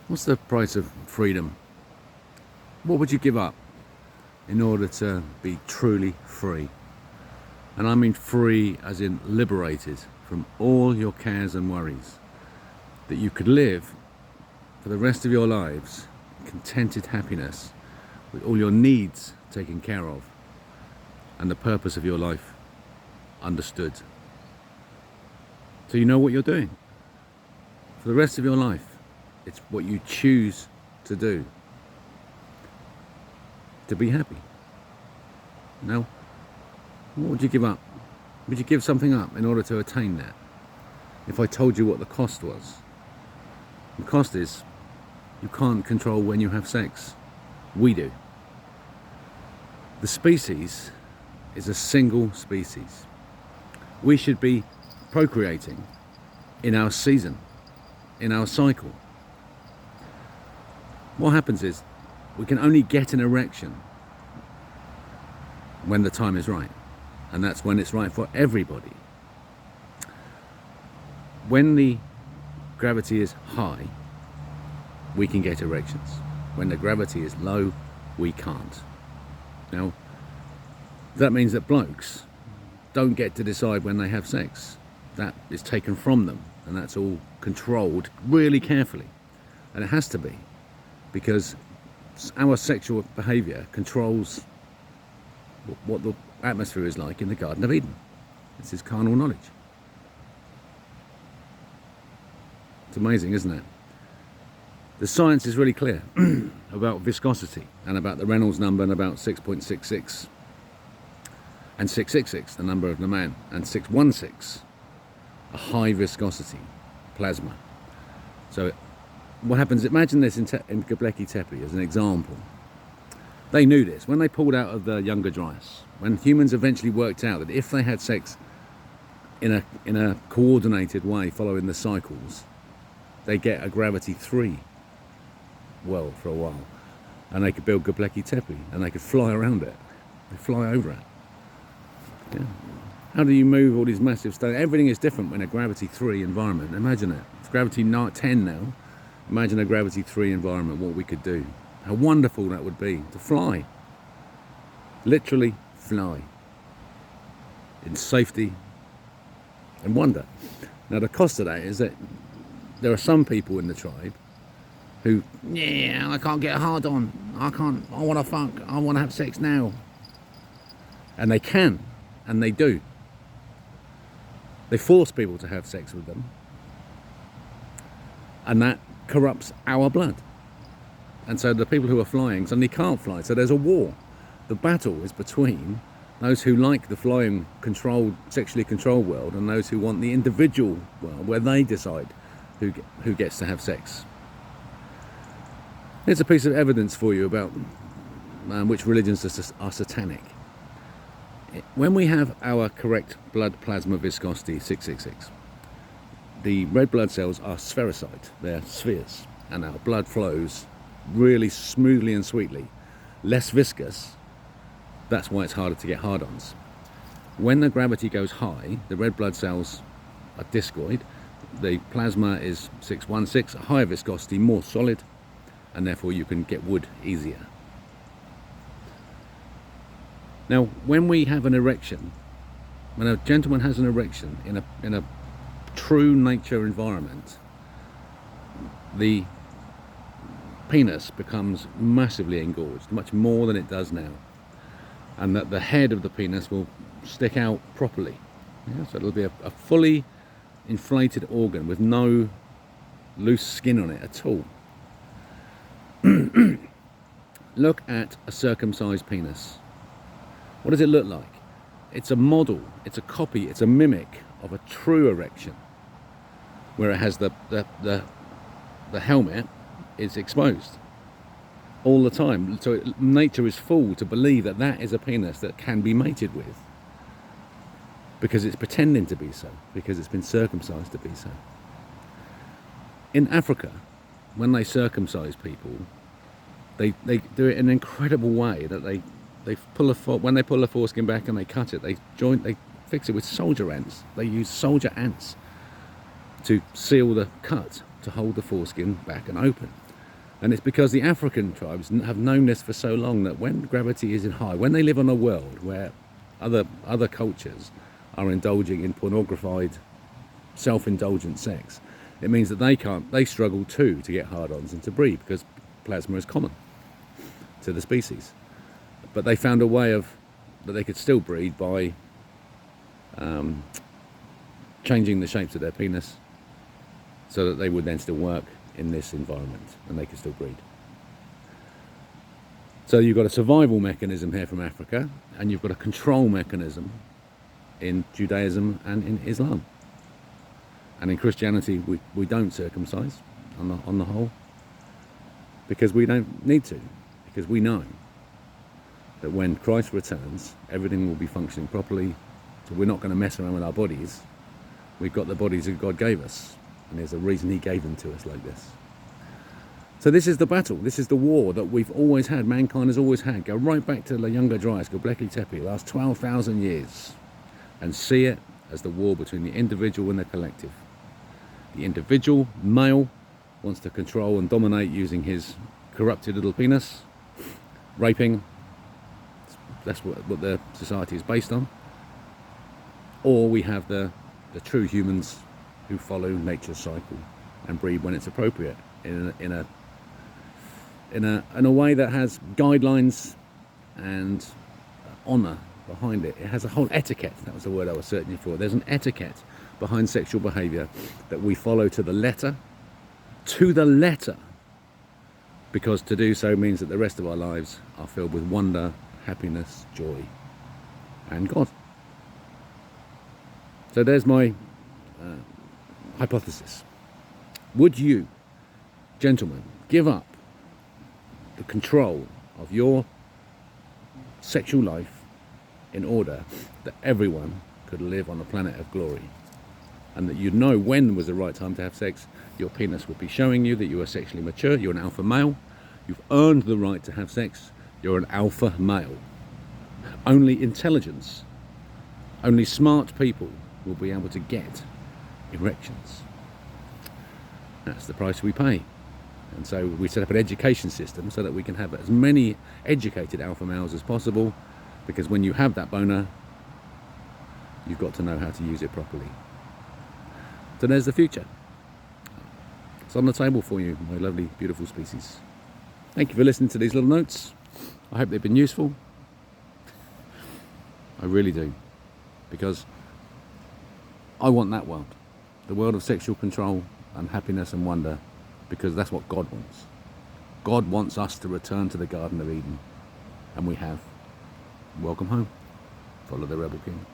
What's the price of freedom? What would you give up in order to be truly free? And I mean free as in liberated from all your cares and worries. That you could live for the rest of your lives in contented happiness with all your needs taken care of and the purpose of your life understood. So you know what you're doing. For the rest of your life, it's what you choose to do to be happy. Now, what would you give up? Would you give something up in order to attain that? If I told you what the cost was. The cost is you can't control when you have sex. We do. The species is a single species. We should be procreating in our season, in our cycle. What happens is we can only get an erection when the time is right, and that's when it's right for everybody. When the gravity is high, we can get erections. When the gravity is low, we can't. Now, that means that blokes don't get to decide when they have sex. That is taken from them, and that's all controlled really carefully. And it has to be, because our sexual behaviour controls what the atmosphere is like in the Garden of Eden. This is carnal knowledge. It's amazing, isn't it? The science is really clear about viscosity and about the Reynolds number and about 6.66 and 666, the number of the man, and 616, a high viscosity plasma. So what happens, imagine this in Göbekli Tepe as an example. They knew this when they pulled out of the Younger Dryas, when humans eventually worked out that if they had sex in a coordinated way following the cycles, they get a gravity 3 world for a while, and they could build Göbekli Tepe and they could fly around it. They fly over it. Yeah. How do you move all these massive stones? Everything is different when a gravity 3 environment. Imagine it. It's gravity 10 now. Imagine a gravity 3 environment, what we could do. How wonderful that would be to fly. Literally fly. In safety and wonder. Now the cost of that is that there are some people in the tribe who, yeah, I can't get hard on. I want to fuck. I want to have sex now. And they can, and they do. They force people to have sex with them. And that corrupts our blood. And so the people who are flying suddenly can't fly. So there's a war. The battle is between those who like the flying, sexually controlled world, and those who want the individual world where they decide who gets to have sex. Here's a piece of evidence for you about which religions are satanic. When we have our correct blood plasma viscosity 666, the red blood cells are spherocyte, they're spheres, and our blood flows really smoothly and sweetly, less viscous. That's why it's harder to get hard-ons. When the gravity goes high, the red blood cells are discoid, the plasma is 616, a higher viscosity, more solid, and therefore you can get wood easier. Now, when we have an erection, when a gentleman has an erection in a true nature environment, the penis becomes massively engorged, much more than it does now, and that the head of the penis will stick out properly. Yeah, so it'll be a fully inflated organ with no loose skin on it at all. Look at a circumcised penis. What does it look like? It's a model, it's a copy, it's a mimic of a true erection, where it has the helmet is exposed all the time. So nature is fooled to believe that that is a penis that can be mated with, because it's pretending to be so, because it's been circumcised to be so. In Africa, when they circumcise people, they do it in an incredible way, that they when they pull the foreskin back and they cut it, they fix it with soldier ants. They use soldier ants to seal the cut, to hold the foreskin back and open. And it's because the African tribes have known this for so long that when gravity is in high, when they live on a world where other cultures are indulging in pornographied, self-indulgent sex, it means that they struggle too to get hard-ons and to breed, because plasma is common to the species. But they found a way that they could still breed by changing the shapes of their penis so that they would then still work in this environment and they could still breed. So you've got a survival mechanism here from Africa, and you've got a control mechanism in Judaism and in Islam. And in Christianity, we don't circumcise on the whole, because we don't need to, because we know that when Christ returns, everything will be functioning properly. So we're not going to mess around with our bodies. We've got the bodies that God gave us, and there's a reason he gave them to us like this. So this is the battle, this is the war that we've always had, mankind has always had. Go right back to the Younger Dryas, Göbekli Tepe, last 12,000 years, and see it as the war between the individual and the collective. The individual, male, wants to control and dominate using his corrupted little penis, raping. That's what the society is based on. Or we have the true humans who follow nature's cycle and breed when it's appropriate in a way that has guidelines and honour behind it. It has a whole etiquette. That was the word I was searching for. There's an etiquette behind sexual behaviour that we follow to the letter, because to do so means that the rest of our lives are filled with wonder, happiness, joy, and God. So there's my hypothesis. Would you, gentlemen, give up the control of your sexual life in order that everyone could live on a planet of glory, and that you'd know when was the right time to have sex? Your penis would be showing you that you are sexually mature, you're an alpha male, you've earned the right to have sex, you're an alpha male. Only intelligence, only smart people will be able to get erections. That's the price we pay. And so we set up an education system so that we can have as many educated alpha males as possible, because when you have that boner, you've got to know how to use it properly. So there's the future. It's on the table for you, my lovely, beautiful species. Thank you for listening to these little notes. I hope they've been useful. I really do, because I want that world, the world of sexual control and happiness and wonder, because that's what God wants. God wants us to return to the Garden of Eden, and we have. Welcome home. Follow the Rebel King.